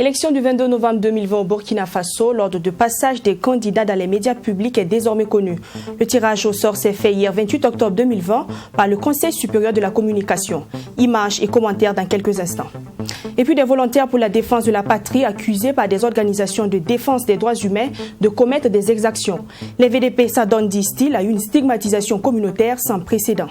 L'élection du 22 novembre 2020 au Burkina Faso, l'ordre de passage des candidats dans les médias publics est désormais connu. Le tirage au sort s'est fait hier 28 octobre 2020 par le Conseil supérieur de la communication. Images et commentaires dans quelques instants. Et puis des volontaires pour la défense de la patrie accusés par des organisations de défense des droits humains de commettre des exactions. Les VDP s'adonnent, disent-ils, à une stigmatisation communautaire sans précédent.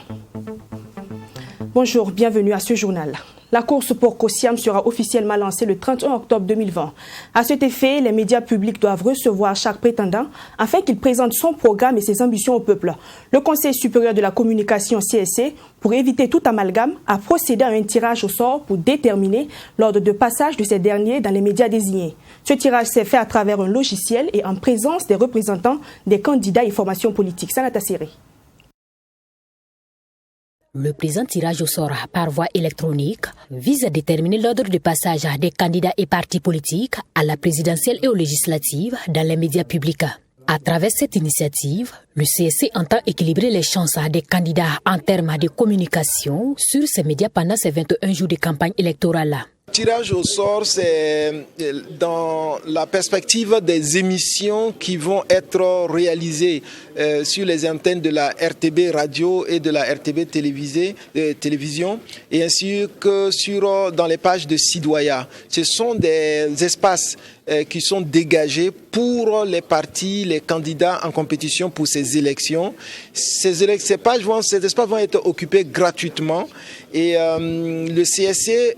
Bonjour, bienvenue à ce journal. La course pour Kosiam sera officiellement lancée le 31 octobre 2020. À cet effet, les médias publics doivent recevoir chaque prétendant afin qu'il présente son programme et ses ambitions au peuple. Le Conseil supérieur de la communication CSC, pour éviter tout amalgame, a procédé à un tirage au sort pour déterminer l'ordre de passage de ces derniers dans les médias désignés. Ce tirage s'est fait à travers un logiciel et en présence des représentants des candidats et formations politiques. Sanata Seri. Le présent tirage au sort par voie électronique vise à déterminer l'ordre de passage des candidats et partis politiques à la présidentielle et aux législatives dans les médias publics. À travers cette initiative, le CSC entend équilibrer les chances des candidats en termes de communication sur ces médias pendant ces 21 jours de campagne électorale. Le tirage au sort, c'est dans la perspective des émissions qui vont être réalisées sur les antennes de la RTB radio et de la RTB télévision, et ainsi que dans les pages de Sidoya. Ce sont des espaces qui sont dégagés pour les partis, les candidats en compétition pour ces élections. Ces espaces vont être occupés gratuitement et le CSC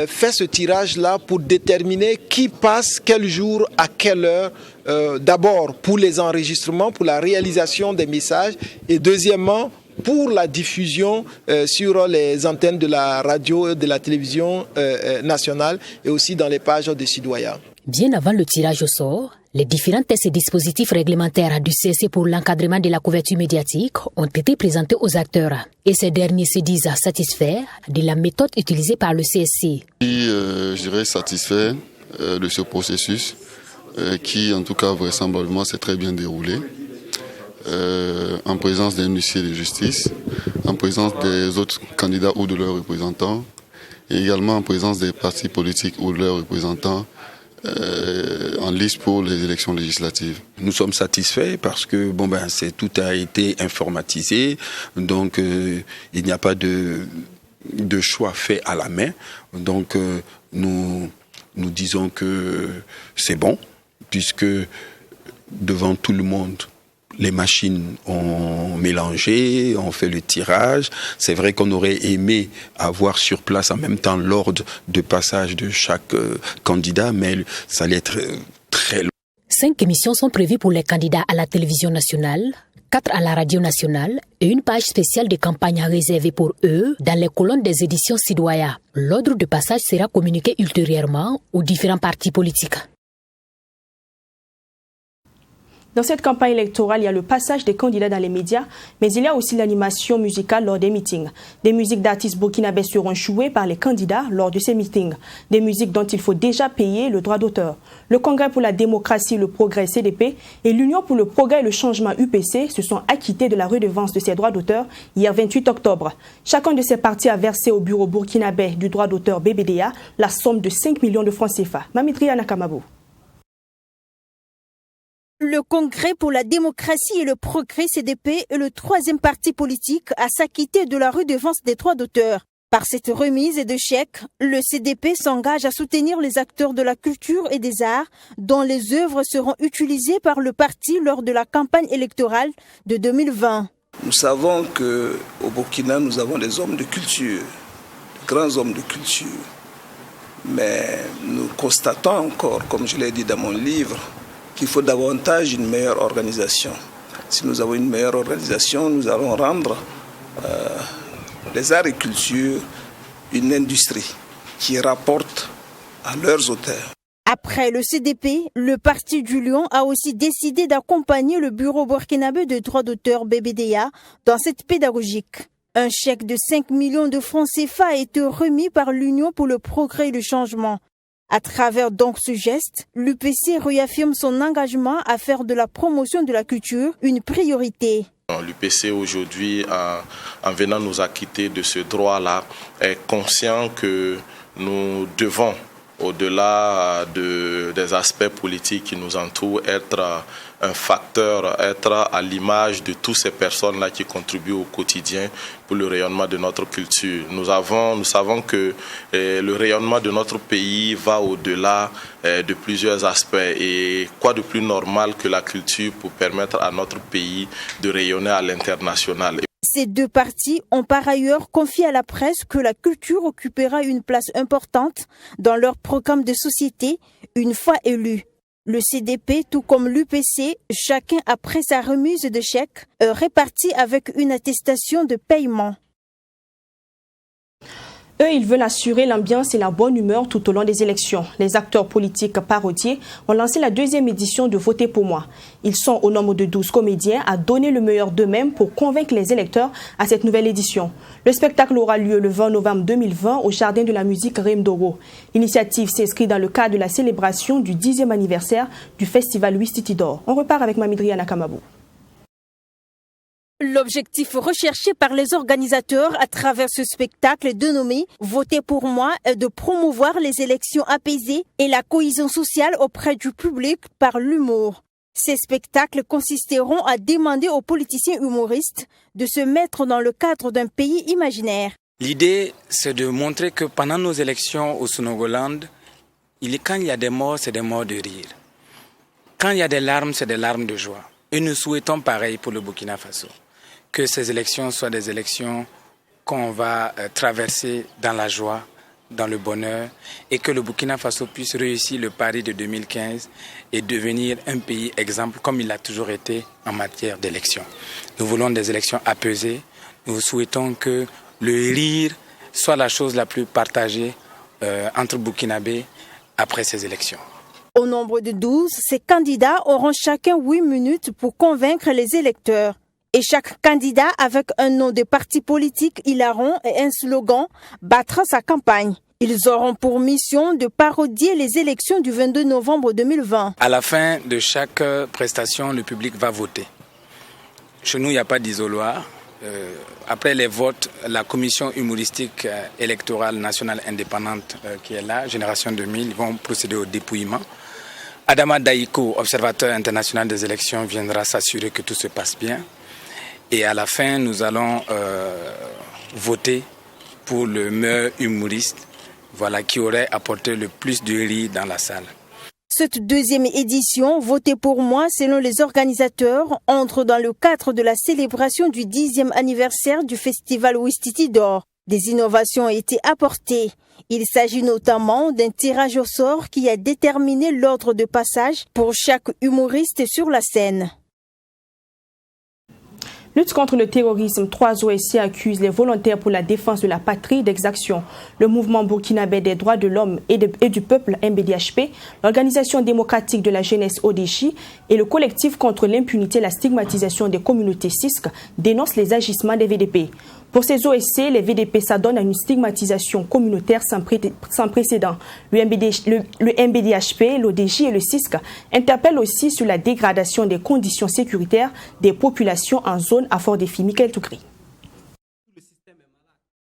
fait ce tirage-là pour déterminer qui passe quel jour, à quelle heure, d'abord pour les enregistrements, pour la réalisation des messages et deuxièmement pour la diffusion sur les antennes de la radio et de la télévision nationale et aussi dans les pages de Sidoya. Bien avant le tirage au sort, les différents tests et dispositifs réglementaires du CSC pour l'encadrement de la couverture médiatique ont été présentés aux acteurs. Et ces derniers se disent satisfaits de la méthode utilisée par le CSC. Je dirais satisfait de ce processus qui, en tout cas, vraisemblablement, s'est très bien déroulé. En présence des huissiers de justice, en présence des autres candidats ou de leurs représentants, et également en présence des partis politiques ou de leurs représentants en liste pour les élections législatives. Nous sommes satisfaits parce que tout a été informatisé, donc il n'y a pas de choix fait à la main. Donc nous disons que c'est bon, puisque devant tout le monde, les machines ont mélangé, ont fait le tirage. C'est vrai qu'on aurait aimé avoir sur place en même temps l'ordre de passage de chaque candidat, mais ça allait être très long. 5 émissions sont prévues pour les candidats à la télévision nationale, 4 à la radio nationale et une page spéciale de campagne réservée pour eux dans les colonnes des éditions Sidoya. L'ordre de passage sera communiqué ultérieurement aux différents partis politiques. Dans cette campagne électorale, il y a le passage des candidats dans les médias, mais il y a aussi l'animation musicale lors des meetings. Des musiques d'artistes burkinabés seront jouées par les candidats lors de ces meetings. Des musiques dont il faut déjà payer le droit d'auteur. Le Congrès pour la démocratie et le progrès CDP et l'Union pour le progrès et le changement UPC se sont acquittés de la redevance de ces droits d'auteur hier 28 octobre. Chacun de ces partis a versé au bureau burkinabé du droit d'auteur BBDA la somme de 5 millions de francs CFA. Mamitria Nakamabou. Le Congrès pour la démocratie et le progrès CDP est le 3e parti politique à s'acquitter de la redevance des droits d'auteur. Par cette remise de chèques, le CDP s'engage à soutenir les acteurs de la culture et des arts dont les œuvres seront utilisées par le parti lors de la campagne électorale de 2020. Nous savons qu'au Burkina, nous avons des hommes de culture, de grands hommes de culture. Mais nous constatons encore, comme je l'ai dit dans mon livre, qu'il faut davantage une meilleure organisation. Si nous avons une meilleure organisation, nous allons rendre les arts et culture une industrie qui rapporte à leurs auteurs. Après le CDP, le Parti du Lion a aussi décidé d'accompagner le Bureau burkinabé de droits d'auteur BBDA dans cette pédagogique. Un chèque de 5 millions de francs CFA a été remis par l'Union pour le progrès et le changement. À travers donc ce geste, l'UPC réaffirme son engagement à faire de la promotion de la culture une priorité. L'UPC aujourd'hui, en venant nous acquitter de ce droit-là, est conscient que nous devons, au-delà des aspects politiques qui nous entourent, être un facteur, être à l'image de toutes ces personnes-là qui contribuent au quotidien pour le rayonnement de notre culture. Nous savons que le rayonnement de notre pays va au-delà de plusieurs aspects. Et quoi de plus normal que la culture pour permettre à notre pays de rayonner à l'international. Ces deux partis ont par ailleurs confié à la presse que la culture occupera une place importante dans leur programme de société une fois élu. Le CDP, tout comme l'UPC, chacun après sa remise de chèque, réparti avec une attestation de paiement. Eux, ils veulent assurer l'ambiance et la bonne humeur tout au long des élections. Les acteurs politiques parodiés ont lancé la 2e édition de Voter pour moi. Ils sont au nombre de 12 comédiens à donner le meilleur d'eux-mêmes pour convaincre les électeurs à cette nouvelle édition. Le spectacle aura lieu le 20 novembre 2020 au Jardin de la musique Rimdoro. L'initiative s'inscrit dans le cadre de la célébration du 10e anniversaire du festival Ouistiti d'Or. On repart avec Mamidriana Kamabou. L'objectif recherché par les organisateurs à travers ce spectacle dénommé « Voter pour moi » est de promouvoir les élections apaisées et la cohésion sociale auprès du public par l'humour. Ces spectacles consisteront à demander aux politiciens humoristes de se mettre dans le cadre d'un pays imaginaire. L'idée, c'est de montrer que pendant nos élections au Sénégal, quand il y a des morts, c'est des morts de rire. Quand il y a des larmes, c'est des larmes de joie. Et nous souhaitons pareil pour le Burkina Faso. Que ces élections soient des élections qu'on va traverser dans la joie, dans le bonheur, et que le Burkina Faso puisse réussir le pari de 2015 et devenir un pays exemple comme il a toujours été en matière d'élections. Nous voulons des élections apaisées. Nous souhaitons que le rire soit la chose la plus partagée entre Burkinabés après ces élections. Au nombre de 12, ces candidats auront chacun 8 minutes pour convaincre les électeurs. Et chaque candidat avec un nom de parti politique hilarant et un slogan battra sa campagne. Ils auront pour mission de parodier les élections du 22 novembre 2020. À la fin de chaque prestation, le public va voter. Chez nous, il n'y a pas d'isoloir. Après les votes, la commission humoristique électorale nationale indépendante qui est là, Génération 2000, vont procéder au dépouillement. Adama Daïko, observateur international des élections, viendra s'assurer que tout se passe bien. Et à la fin, nous allons voter pour le meilleur humoriste, qui aurait apporté le plus de rire dans la salle. Cette 2e édition, Voter pour moi, selon les organisateurs, entre dans le cadre de la célébration du 10e anniversaire du festival Ouistiti d'Or. Des innovations ont été apportées. Il s'agit notamment d'un tirage au sort qui a déterminé l'ordre de passage pour chaque humoriste sur la scène. Lutte contre le terrorisme, 3 OSC accusent les volontaires pour la défense de la patrie d'exactions. Le mouvement burkinabé des droits de l'homme et du peuple MBDHP, l'Organisation démocratique de la jeunesse ODJ et le collectif contre l'impunité et la stigmatisation des communautés CISC dénoncent les agissements des VDP. Pour ces OSC, les VDP s'adonnent à une stigmatisation communautaire sans précédent. Le MBDHP, l'ODJ et le CISC interpellent aussi sur la dégradation des conditions sécuritaires des populations en zone à fort défi. Michael Toukri.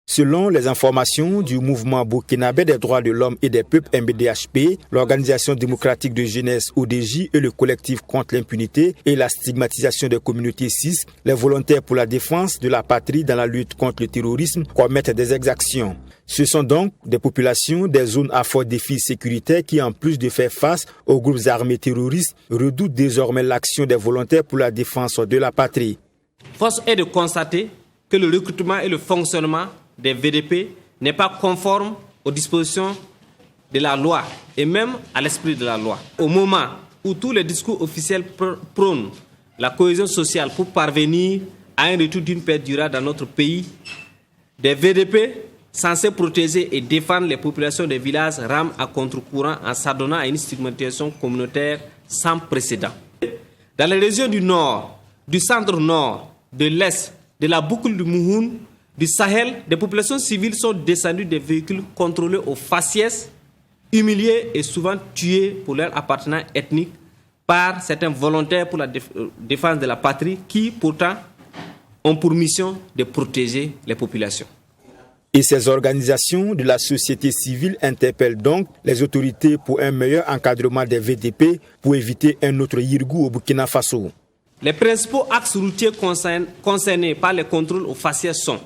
Selon les informations du mouvement burkinabé des droits de l'homme et des peuples MBDHP, l'Organisation démocratique de jeunesse ODJ et le collectif contre l'impunité et la stigmatisation des communautés CISC, les volontaires pour la défense de la patrie dans la lutte contre le terrorisme commettent des exactions. Ce sont donc des populations des zones à fort défi sécuritaire qui, en plus de faire face aux groupes armés terroristes, redoutent désormais l'action des volontaires pour la défense de la patrie. Force est de constater que le recrutement et le fonctionnement des VDP n'est pas conforme aux dispositions de la loi et même à l'esprit de la loi. Au moment où tous les discours officiels prônent la cohésion sociale pour parvenir à un retour d'une paix durable dans notre pays, des VDP censé protéger et défendre les populations des villages rament à contre-courant en s'adonnant à une stigmatisation communautaire sans précédent. Dans les régions du nord, du centre-nord, de l'est, de la boucle du Mouhoun, du Sahel, des populations civiles sont descendues des véhicules contrôlés au faciès, humiliés et souvent tués pour leur appartenance ethnique par certains volontaires pour la défense de la patrie qui, pourtant, ont pour mission de protéger les populations. Et ces organisations de la société civile interpellent donc les autorités pour un meilleur encadrement des VDP pour éviter un autre Yirgou au Burkina Faso. Les principaux axes routiers concernés par les contrôles au faciès sont,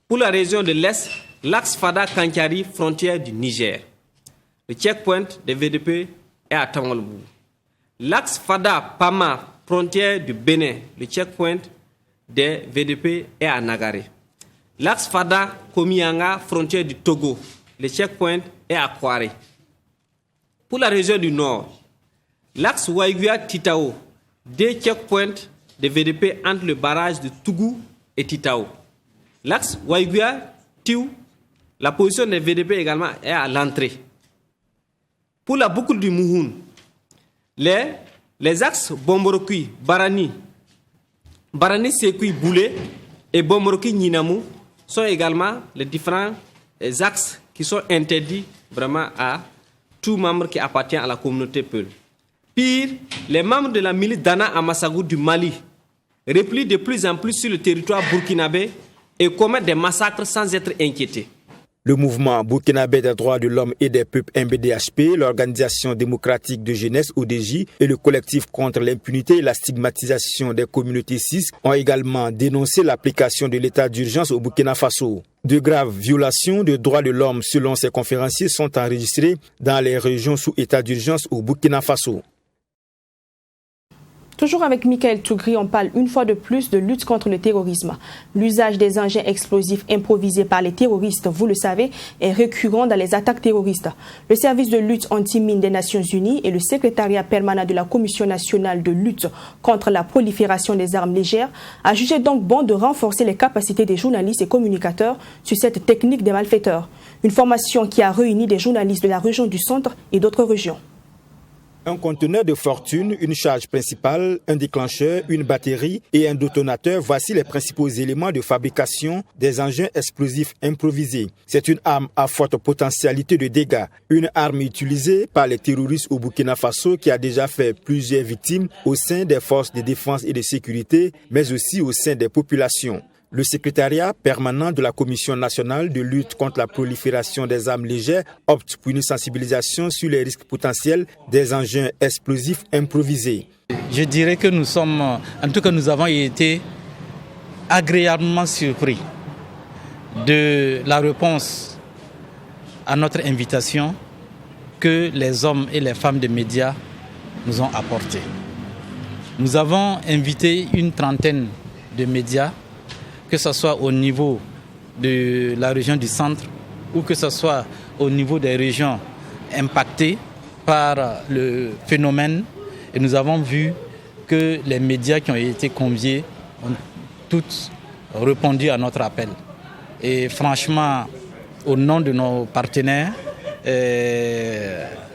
pour la région de l'Est, l'axe Fada-Kankari, frontière du Niger. Le checkpoint des VDP est à Tangolbou. L'axe Fada-Pama, frontière du Bénin. Le checkpoint des VDP est à Nagaré. L'axe Fada-Komianga, frontière du Togo. Le checkpoint est à Kouaré. Pour la région du Nord, l'axe Waiguia-Titao. 2 checkpoints des VDP entre le barrage de Tougou et Titao. L'axe Waiguia-Tiou, la position des VDP également est à l'entrée. Pour la boucle du Mouhoun, les axes Bomborokui, Barani Sekui Boulé et Bomborokui Ninamou sont également les différents axes qui sont interdits vraiment à tout membre qui appartient à la communauté Peul. Pire, les membres de la milice Dana Amassagou du Mali replient de plus en plus sur le territoire burkinabé et commettent des massacres sans être inquiétés. Le mouvement burkinabé des droits de l'homme et des peuples MBDHP, l'organisation démocratique de jeunesse ODJ et le collectif contre l'impunité et la stigmatisation des communautés cis ont également dénoncé l'application de l'état d'urgence au Burkina Faso. De graves violations de droits de l'homme selon ces conférenciers sont enregistrées dans les régions sous état d'urgence au Burkina Faso. Toujours avec Michael Tougri, on parle une fois de plus de lutte contre le terrorisme. L'usage des engins explosifs improvisés par les terroristes, vous le savez, est récurrent dans les attaques terroristes. Le service de lutte anti-mine des Nations Unies et le secrétariat permanent de la Commission nationale de lutte contre la prolifération des armes légères a jugé donc bon de renforcer les capacités des journalistes et communicateurs sur cette technique des malfaiteurs. Une formation qui a réuni des journalistes de la région du centre et d'autres régions. Un conteneur de fortune, une charge principale, un déclencheur, une batterie et un détonateur, voici les principaux éléments de fabrication des engins explosifs improvisés. C'est une arme à forte potentialité de dégâts, une arme utilisée par les terroristes au Burkina Faso qui a déjà fait plusieurs victimes au sein des forces de défense et de sécurité, mais aussi au sein des populations. Le secrétariat permanent de la Commission nationale de lutte contre la prolifération des armes légères opte pour une sensibilisation sur les risques potentiels des engins explosifs improvisés. Je dirais que nous avons été agréablement surpris de la réponse à notre invitation que les hommes et les femmes des médias nous ont apportée. Nous avons invité une trentaine de médias, que ce soit au niveau de la région du centre ou que ce soit au niveau des régions impactées par le phénomène. Et nous avons vu que les médias qui ont été conviés ont tous répondu à notre appel. Et franchement, au nom de nos partenaires,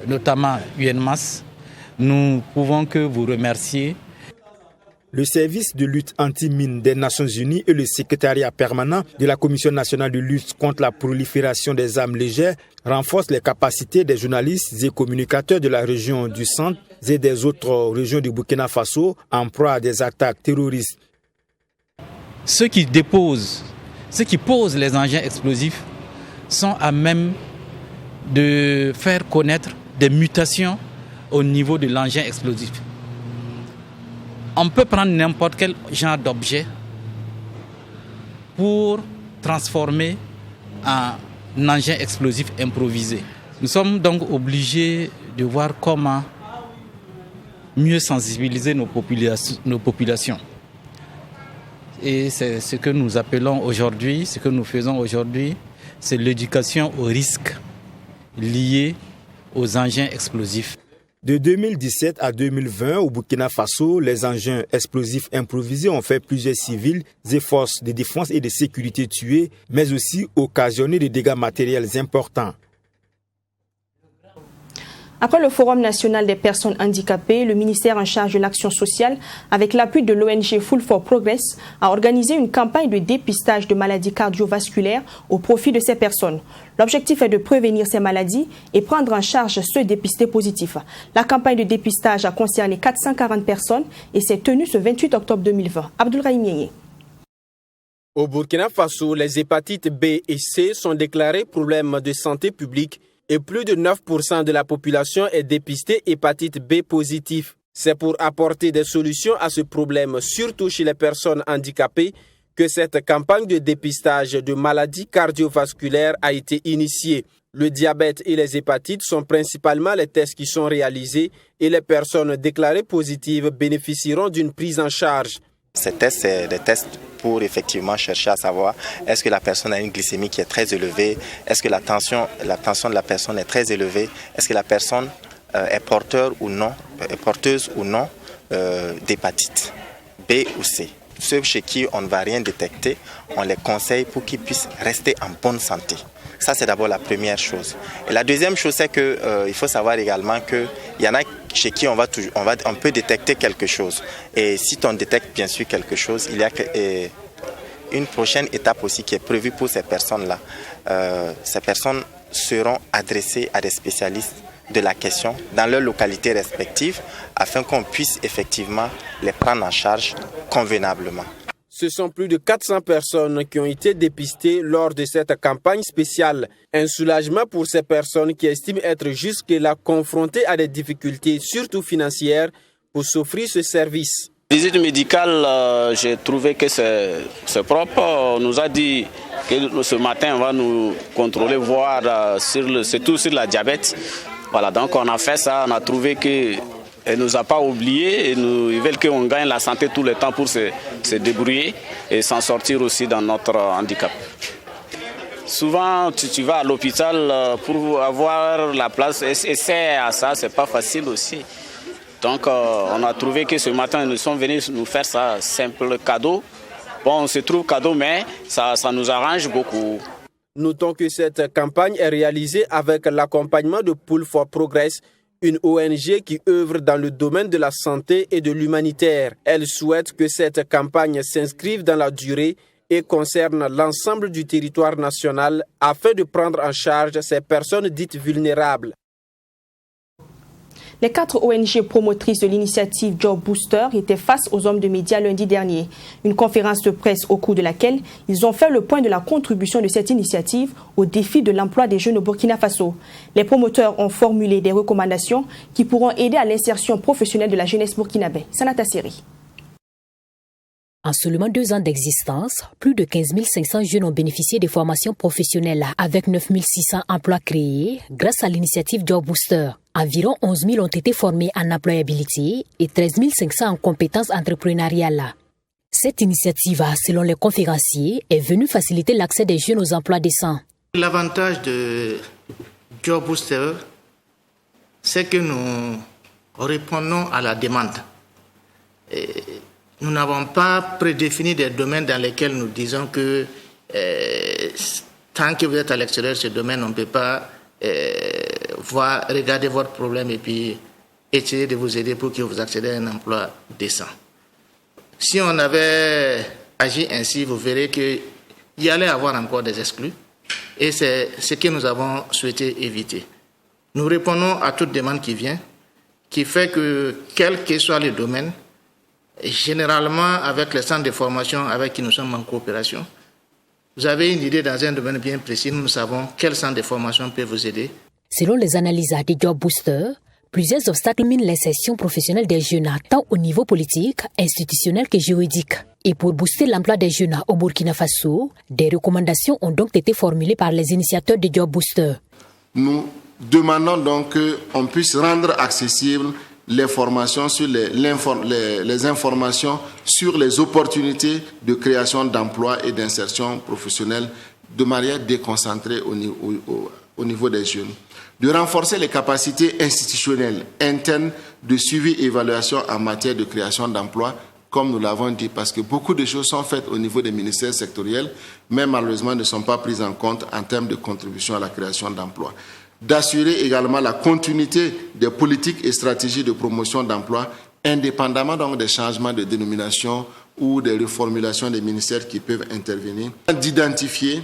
notamment UNMAS, nous pouvons que vous remercier. Le service de lutte anti-mine des Nations Unies et le secrétariat permanent de la Commission nationale de lutte contre la prolifération des armes légères renforcent les capacités des journalistes et communicateurs de la région du centre et des autres régions du Burkina Faso en proie à des attaques terroristes. Ceux qui posent les engins explosifs sont à même de faire connaître des mutations au niveau de l'engin explosif. On peut prendre n'importe quel genre d'objet pour transformer en engin explosif improvisé. Nous sommes donc obligés de voir comment mieux sensibiliser nos populations. Et c'est ce que nous appelons aujourd'hui, ce que nous faisons aujourd'hui, c'est l'éducation aux risques liés aux engins explosifs. De 2017 à 2020, au Burkina Faso, les engins explosifs improvisés ont fait plusieurs civils et forces de défense et de sécurité tués, mais aussi occasionné des dégâts matériels importants. Après le Forum national des personnes handicapées, le ministère en charge de l'action sociale, avec l'appui de l'ONG Full for Progress, a organisé une campagne de dépistage de maladies cardiovasculaires au profit de ces personnes. L'objectif est de prévenir ces maladies et prendre en charge ceux dépistés positifs. La campagne de dépistage a concerné 440 personnes et s'est tenue ce 28 octobre 2020. Abdoulrahim Yeye. Au Burkina Faso, les hépatites B et C sont déclarées problèmes de santé publique et plus de 9% de la population est dépistée hépatite B positive. C'est pour apporter des solutions à ce problème, surtout chez les personnes handicapées, que cette campagne de dépistage de maladies cardiovasculaires a été initiée. Le diabète et les hépatites sont principalement les tests qui sont réalisés et les personnes déclarées positives bénéficieront d'une prise en charge. Ces tests, c'est des tests pour effectivement chercher à savoir est-ce que la personne a une glycémie qui est très élevée, est-ce que la tension de la personne est très élevée, est-ce que la personne est porteuse ou non d'hépatite B ou C. Ceux chez qui on ne va rien détecter, on les conseille pour qu'ils puissent rester en bonne santé. Ça, c'est d'abord la première chose. Et la deuxième chose, c'est qu'il faut savoir également qu'il y en a chez qui on peut détecter quelque chose. Et si on détecte bien sûr quelque chose, il y a une prochaine étape aussi qui est prévue pour ces personnes-là. Ces personnes seront adressées à des spécialistes de la question dans leurs localités respectives afin qu'on puisse effectivement les prendre en charge convenablement. Ce sont plus de 400 personnes qui ont été dépistées lors de cette campagne spéciale. Un soulagement pour ces personnes qui estiment être jusque-là confrontées à des difficultés, surtout financières, pour s'offrir ce service. Visite médicale, j'ai trouvé que c'est propre. On nous a dit que ce matin, on va nous contrôler, voir surtout sur la diabète. Voilà, donc on a fait ça, on a trouvé que elle ne nous a pas oubliés et ils veulent qu'on gagne la santé tout le temps pour se débrouiller et s'en sortir aussi dans notre handicap. Souvent, tu vas à l'hôpital pour avoir la place et c'est à ça, c'est pas facile aussi. Donc, on a trouvé que ce matin, nous sommes venus nous faire ça, simple cadeau. Bon, on se trouve cadeau, mais ça nous arrange beaucoup. Notons que cette campagne est réalisée avec l'accompagnement de Full for Progress, une ONG qui œuvre dans le domaine de la santé et de l'humanitaire. Elle souhaite que cette campagne s'inscrive dans la durée et concerne l'ensemble du territoire national afin de prendre en charge ces personnes dites vulnérables. Les 4 ONG promotrices de l'initiative Job Booster étaient face aux hommes de médias lundi dernier. Une conférence de presse au cours de laquelle ils ont fait le point de la contribution de cette initiative au défi de l'emploi des jeunes au Burkina Faso. Les promoteurs ont formulé des recommandations qui pourront aider à l'insertion professionnelle de la jeunesse burkinabé. Sanata Seri. En seulement 2 ans d'existence, plus de 15 500 jeunes ont bénéficié des formations professionnelles avec 9 600 emplois créés grâce à l'initiative Job Booster. Environ 11 000 ont été formés en employabilité et 13 500 en compétences entrepreneuriales. Cette initiative, selon les conférenciers, est venue faciliter l'accès des jeunes aux emplois décents. L'avantage de Job Booster, c'est que nous répondons à la demande. Nous n'avons pas prédéfini des domaines dans lesquels nous disons que tant que vous êtes à l'extérieur de ce domaine, on ne peut pas regarder votre problème et puis essayer de vous aider pour que vous accédiez à un emploi décent. Si on avait agi ainsi, vous verrez qu'il y allait avoir encore des exclus et c'est ce que nous avons souhaité éviter. Nous répondons à toute demande qui vient, qui fait que quel que soit le domaine, généralement avec les centres de formation avec qui nous sommes en coopération, vous avez une idée dans un domaine bien précis, nous savons quel centre de formation peut vous aider. Selon les analyses des Job Booster, plusieurs obstacles minent l'insertion professionnelle des jeunes, tant au niveau politique, institutionnel que juridique. Et pour booster l'emploi des jeunes au Burkina Faso, des recommandations ont donc été formulées par les initiateurs de Job Booster. Nous demandons donc qu'on puisse rendre accessible les formations sur les informations sur les opportunités de création d'emplois et d'insertion professionnelle de manière déconcentrée au au niveau des jeunes, de renforcer les capacités institutionnelles internes de suivi et évaluation en matière de création d'emplois, comme nous l'avons dit, parce que beaucoup de choses sont faites au niveau des ministères sectoriels, mais malheureusement ne sont pas prises en compte en termes de contribution à la création d'emplois. D'assurer également la continuité des politiques et stratégies de promotion d'emplois, indépendamment donc des changements de dénomination ou des reformulations des ministères qui peuvent intervenir, d'identifier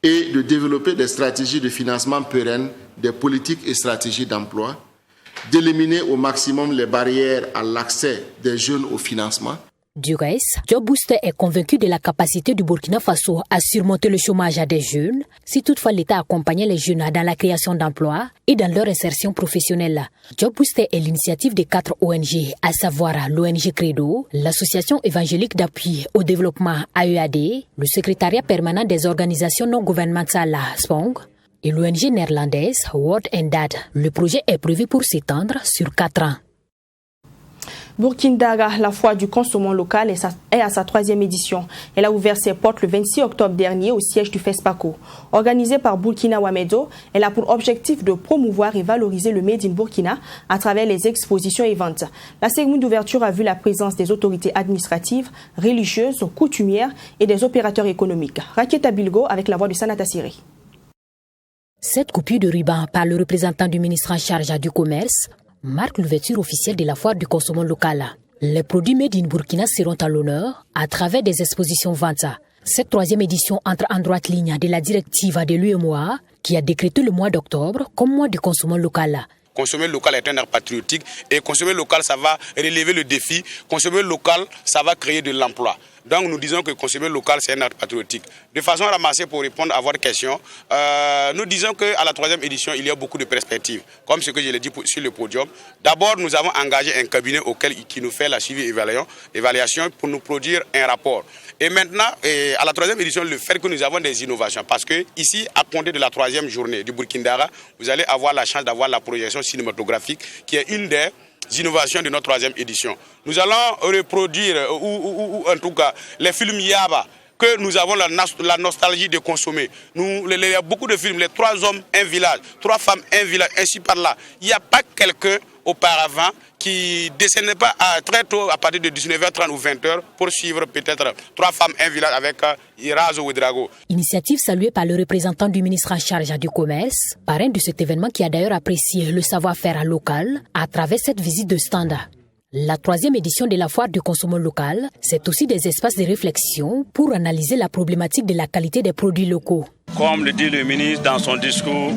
et de développer des stratégies de financement pérennes, des politiques et stratégies d'emploi, d'éliminer au maximum les barrières à l'accès des jeunes au financement. Du reste, Job Booster est convaincu de la capacité du Burkina Faso à surmonter le chômage des jeunes, si toutefois l'État accompagnait les jeunes dans la création d'emplois et dans leur insertion professionnelle. Job Booster est l'initiative de 4 ONG, à savoir l'ONG Credo, l'Association évangélique d'appui au développement AEAD, le secrétariat permanent des organisations non gouvernementales SPONG et l'ONG néerlandaise World and Dad. Le projet est prévu pour s'étendre sur 4 ans. Bourkina Daga, la foire du consommant local, est à sa 3e édition. Elle a ouvert ses portes le 26 octobre dernier au siège du FESPACO. Organisée par Burkina Wamedo, elle a pour objectif de promouvoir et valoriser le Made in Burkina à travers les expositions et ventes. La cérémonie d'ouverture a vu la présence des autorités administratives, religieuses, coutumières et des opérateurs économiques. Raketa Bilgo avec la voix de Sanata Siri. Cette coupure de ruban par le représentant du ministre en charge du commerce marque l'ouverture officielle de la foire du consommant local. Les produits Made in Burkina seront à l'honneur à travers des expositions ventes. Cette 3e édition entre en droite ligne de la directive de l'UEMOA qui a décrété le mois d'octobre comme mois du consommant local. Consommer local est un art patriotique et consommer local, ça va relever le défi. Consommer local, ça va créer de l'emploi. Donc nous disons que consommer local, c'est un art patriotique. De façon ramassée pour répondre à votre question, nous disons qu'à la 3e édition, il y a beaucoup de perspectives. Comme ce que je l'ai dit sur le podium. D'abord, nous avons engagé un cabinet qui nous fait la suivi évaluation pour nous produire un rapport. Et maintenant, à la 3e édition, le fait que nous avons des innovations. Parce que ici, à compter de la 3e journée du Burkina Daga, vous allez avoir la chance d'avoir la projection cinématographique qui est une des innovations de notre 3e édition. Nous allons reproduire, ou en tout cas, les films Yaba, que nous avons la nostalgie de consommer. Il y a beaucoup de films, les 3 hommes, un village, 3 femmes, un village, ainsi par là. Il n'y a pas quelqu'un auparavant qui ne descendait pas très tôt à partir de 19h30 ou 20h pour suivre peut-être 3 femmes, un village avec Irazo Ouedraogo. Initiative saluée par le représentant du ministre en charge du commerce, parrain de cet événement qui a d'ailleurs apprécié le savoir-faire local à travers cette visite de stand. La 3e édition de la foire du consommant local, c'est aussi des espaces de réflexion pour analyser la problématique de la qualité des produits locaux. Comme le dit le ministre dans son discours,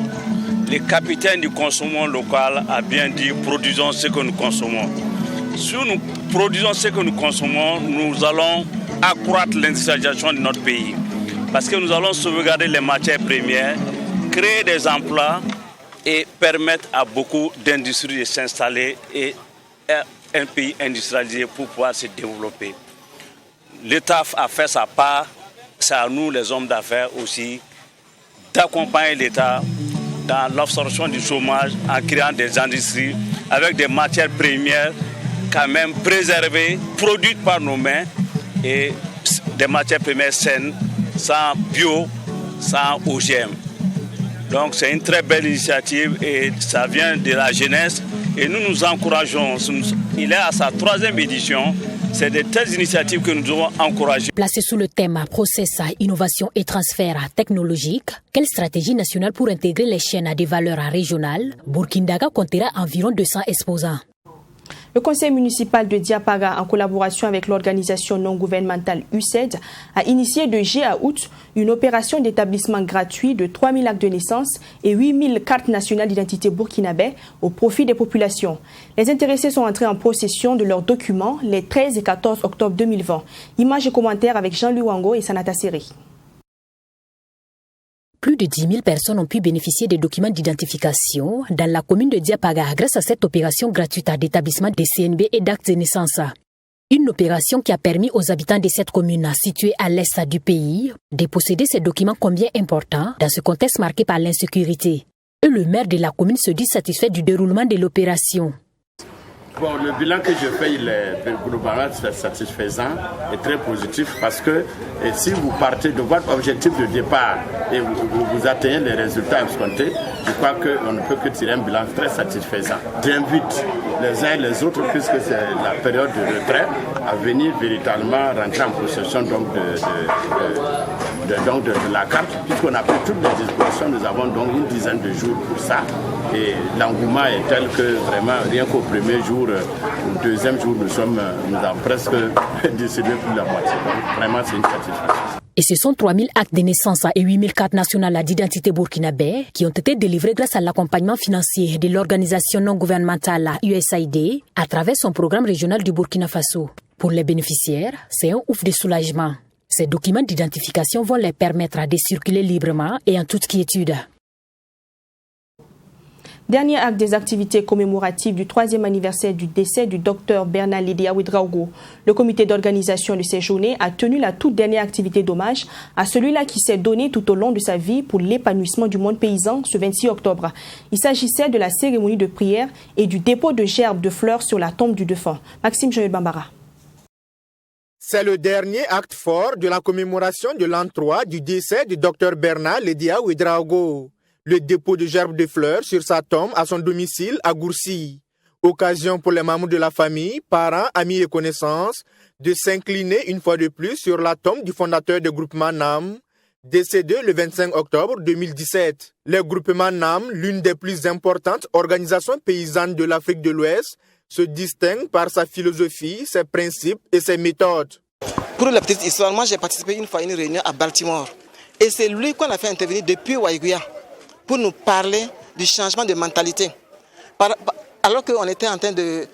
le capitaine du consommant local a bien dit « produisons ce que nous consommons ». Si nous produisons ce que nous consommons, nous allons accroître l'industrialisation de notre pays. Parce que nous allons sauvegarder les matières premières, créer des emplois et permettre à beaucoup d'industries de s'installer et un pays industrialisé pour pouvoir se développer. L'État a fait sa part, c'est à nous les hommes d'affaires aussi d'accompagner l'État dans l'absorption du chômage en créant des industries avec des matières premières quand même préservées, produites par nos mains et des matières premières saines, sans bio, sans OGM. Donc c'est une très belle initiative et ça vient de la jeunesse et nous nous encourageons. Il est à sa 3e édition. C'est de telles initiatives que nous devons encourager. Placé sous le thème process, innovation et transfert technologique, quelle stratégie nationale pour intégrer les chaînes des valeurs régionales? Bourkina Daga comptera environ 200 exposants. Le conseil municipal de Diapaga, en collaboration avec l'organisation non gouvernementale UCED, a initié de juillet à août une opération d'établissement gratuit de 3000 actes de naissance et 8000 cartes nationales d'identité burkinabè au profit des populations. Les intéressés sont entrés en possession de leurs documents les 13 et 14 octobre 2020. Images et commentaires avec Jean-Louis Wango et Sanata Seri. Plus de 10 000 personnes ont pu bénéficier des documents d'identification dans la commune de Diapaga grâce à cette opération gratuite d'établissement des CNB et d'actes de naissance. Une opération qui a permis aux habitants de cette commune située à l'est du pays de posséder ces documents combien importants dans ce contexte marqué par l'insécurité. Et le maire de la commune se dit satisfait du déroulement de l'opération. Bon, le bilan que je fais, il est globalement satisfaisant et très positif parce que si vous partez de votre objectif de départ et vous atteignez les résultats escomptés, je crois qu'on ne peut que tirer un bilan très satisfaisant. J'invite les uns et les autres, puisque c'est la période de retrait, à venir véritablement rentrer en possession donc de la carte, puisqu'on a pris toutes les dispositions. Nous avons donc une dizaine de jours pour ça. Et l'engouement est tel que vraiment, rien qu'au premier jour, au deuxième jour, nous avons presque décidé plus la moitié. Donc vraiment, c'est une satisfaction. Et ce sont 3000 actes de naissance et 8000 cartes nationales d'identité burkinabé qui ont été délivrés grâce à l'accompagnement financier de l'organisation non gouvernementale USAID à travers son programme régional du Burkina Faso. Pour les bénéficiaires, c'est un ouf de soulagement. Ces documents d'identification vont les permettre de circuler librement et en toute quiétude. Dernier acte des activités commémoratives du 3e anniversaire du décès du docteur Bernard Lédéa Ouédraogo. Le comité d'organisation de ces journées a tenu la toute dernière activité d'hommage à celui-là qui s'est donné tout au long de sa vie pour l'épanouissement du monde paysan ce 26 octobre. Il s'agissait de la cérémonie de prière et du dépôt de gerbes de fleurs sur la tombe du défunt. Maxime Joël Bambara. C'est le dernier acte fort de la commémoration de l'an 3 du décès du docteur Bernard Lédéa Ouédraogo. Le dépôt de gerbes de fleurs sur sa tombe à son domicile à Gourcy. Occasion pour les membres de la famille, parents, amis et connaissances de s'incliner une fois de plus sur la tombe du fondateur du groupement NAM, décédé le 25 octobre 2017. Le groupement NAM, l'une des plus importantes organisations paysannes de l'Afrique de l'Ouest, se distingue par sa philosophie, ses principes et ses méthodes. Pour la petite histoire, moi j'ai participé une fois à une réunion à Baltimore. Et c'est lui qu'on a fait intervenir depuis Waïguya pour nous parler du changement de mentalité. Alors qu'on était en train de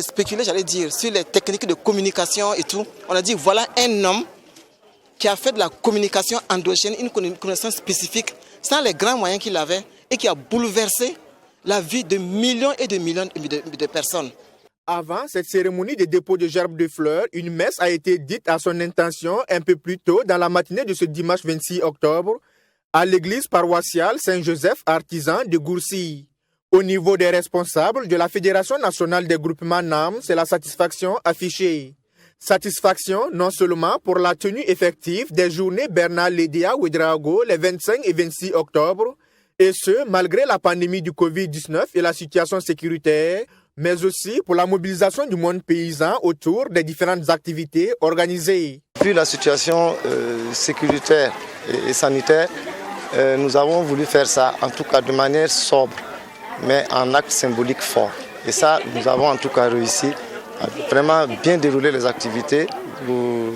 spéculer, j'allais dire, sur les techniques de communication et tout, on a dit voilà un homme qui a fait de la communication endogène une connaissance spécifique sans les grands moyens qu'il avait et qui a bouleversé la vie de millions et de millions de personnes. Avant cette cérémonie de dépôt de gerbes de fleurs, une messe a été dite à son intention un peu plus tôt dans la matinée de ce dimanche 26 octobre à l'église paroissiale Saint-Joseph Artisan de Gourcy. Au niveau des responsables de la Fédération nationale des groupements NAM, c'est la satisfaction affichée. Satisfaction non seulement pour la tenue effective des journées Bernard Lédéa Ouédraogo les 25 et 26 octobre, et ce, malgré la pandémie du Covid-19 et la situation sécuritaire, mais aussi pour la mobilisation du monde paysan autour des différentes activités organisées. Vu la situation sécuritaire et sanitaire, nous avons voulu faire ça, en tout cas de manière sobre, mais en acte symbolique fort. Et ça, nous avons en tout cas réussi à vraiment bien dérouler les activités. Vous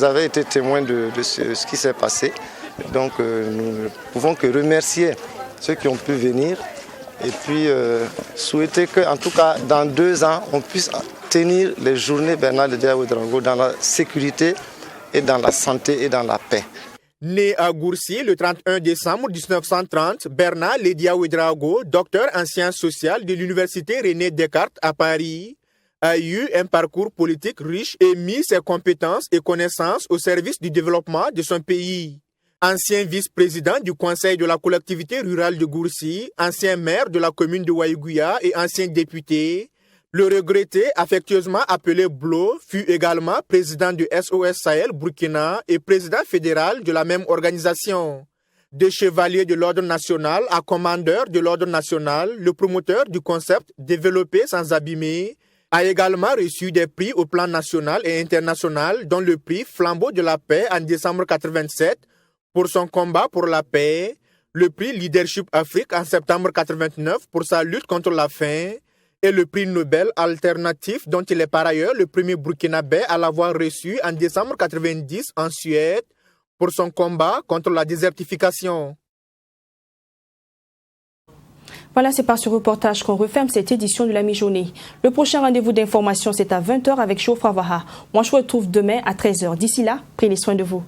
avez été témoin de ce qui s'est passé. Donc nous ne pouvons que remercier ceux qui ont pu venir et puis souhaiter qu'en tout cas dans 2 ans, on puisse tenir les journées Bernard Lédéa Ouédraogo dans la sécurité et dans la santé et dans la paix. Né à Gourcy le 31 décembre 1930, Bernard Lédéa Ouédraogo, docteur en sciences sociales de l'université René Descartes à Paris, a eu un parcours politique riche et mis ses compétences et connaissances au service du développement de son pays. Ancien vice-président du conseil de la collectivité rurale de Gourcy, ancien maire de la commune de Waïguya et ancien député, le regretté, affectueusement appelé Blo, fut également président du SOS Sahel Burkina et président fédéral de la même organisation. De chevalier de l'ordre national à commandeur de l'ordre national, le promoteur du concept développé sans abîmer, a également reçu des prix au plan national et international, dont le prix Flambeau de la paix en décembre 1987 pour son combat pour la paix, le prix Leadership Afrique en septembre 1989 pour sa lutte contre la faim, et le prix Nobel alternatif dont il est par ailleurs le premier Burkinabé à l'avoir reçu en décembre 1990 en Suède pour son combat contre la désertification. Voilà, c'est par ce reportage qu'on referme cette édition de la mi-journée. Le prochain rendez-vous d'information, c'est à 20h avec Chofra Vaha. Moi, je vous retrouve demain à 13h. D'ici là, prenez soin de vous.